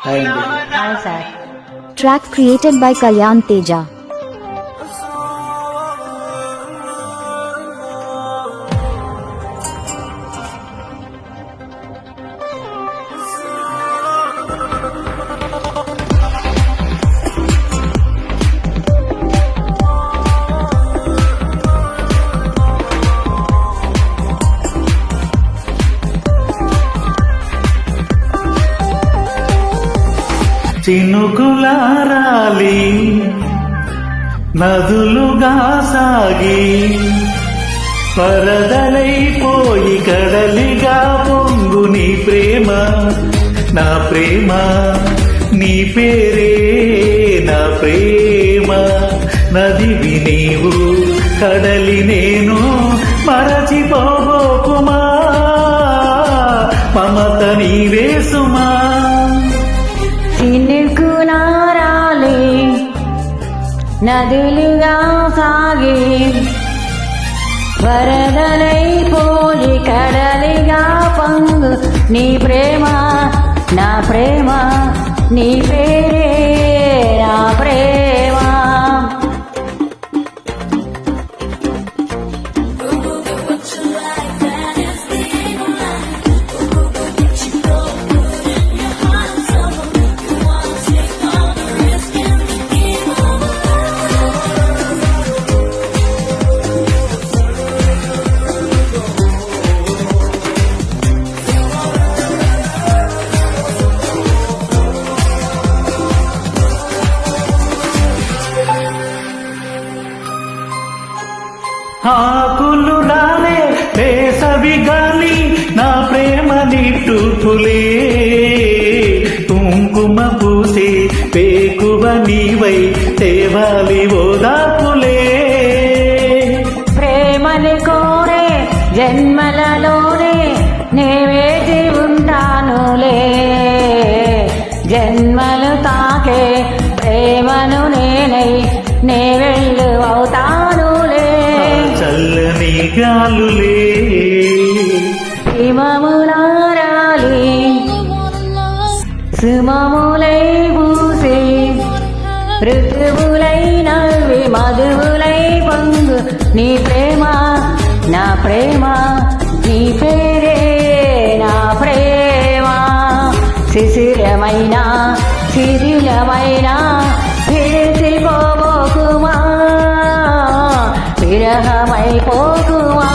Hi, sir. Track created by Kalyan Teja. చినుకులారాలి నదులుగా సాగి పరదలైపోయి కడలిగా పొంగు నీ ప్రేమ నా ప్రేమ నీ పేరే నా ప్రేమ నదివి నీవు కడలి నేను మరచిపోబోకుమా మమత నీవే సుమా చినుకులారాలి నదులుగా సాగి వరదలైపోయి కడలిగా పొంగు నీ ప్రేమ నా ప్రేమ నీ పేరే నా ప్రేమ ఆకులు రాలే వేసవి గాలి నా ప్రేమ నిట్టుకులే కుంకుమ పూసే పేకువ నీవై తేవాలి ఓదాకులే ప్రేమని కోరే జన్మలలోనే నే వేచి ఉంటానులే జన్మలు తాకే ప్రేమను నేనై నే వెళ్ళు అవుతానులే చల్లని గాలులే హిమములారాలి సుమములై పూసి ఋతువులై నవ్వి మధువులై పొంగు నీ ప్రేమ నా ప్రేమ నీ పేరే నా ప్రేమ శిశిరమైన శిథిలమైన పిలిచిపోబోకుమా విరహమైపోకుమా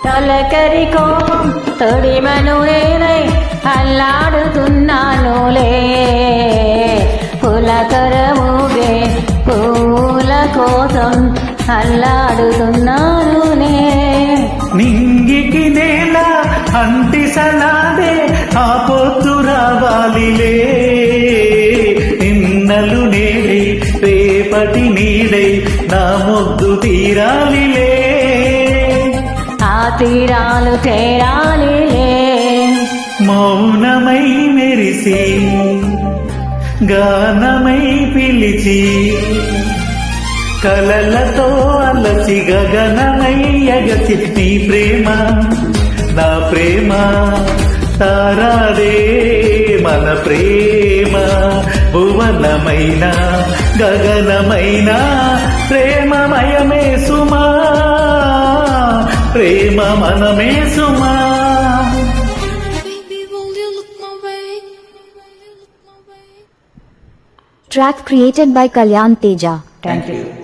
తొలకరి కోపం తొడిమను నేనై అల్లాడుతున్నానులే పులకరముగే పూల కోసం అల్లాడుతున్నానులే నింగికి నేల అంటిసలాదే ఆ పొద్దు రావాలిలే నిన్నలు నేడి రేపటి నీడై నా మొద్దు తీరాలిలే ఆ తీరాలు చేరాలిలే మౌనమై మెరిసి గానమై పిలిచి కలలతో అలసి గగనమై ఎగసి నీ ప్రేమ నా ప్రేమ తారాడే మన ప్రేమ భువనమైన గగనమైన ప్రేమమయమే సుమా ప్రేమ మనమే సుమా. Track created by Kalyan Teja. Thank you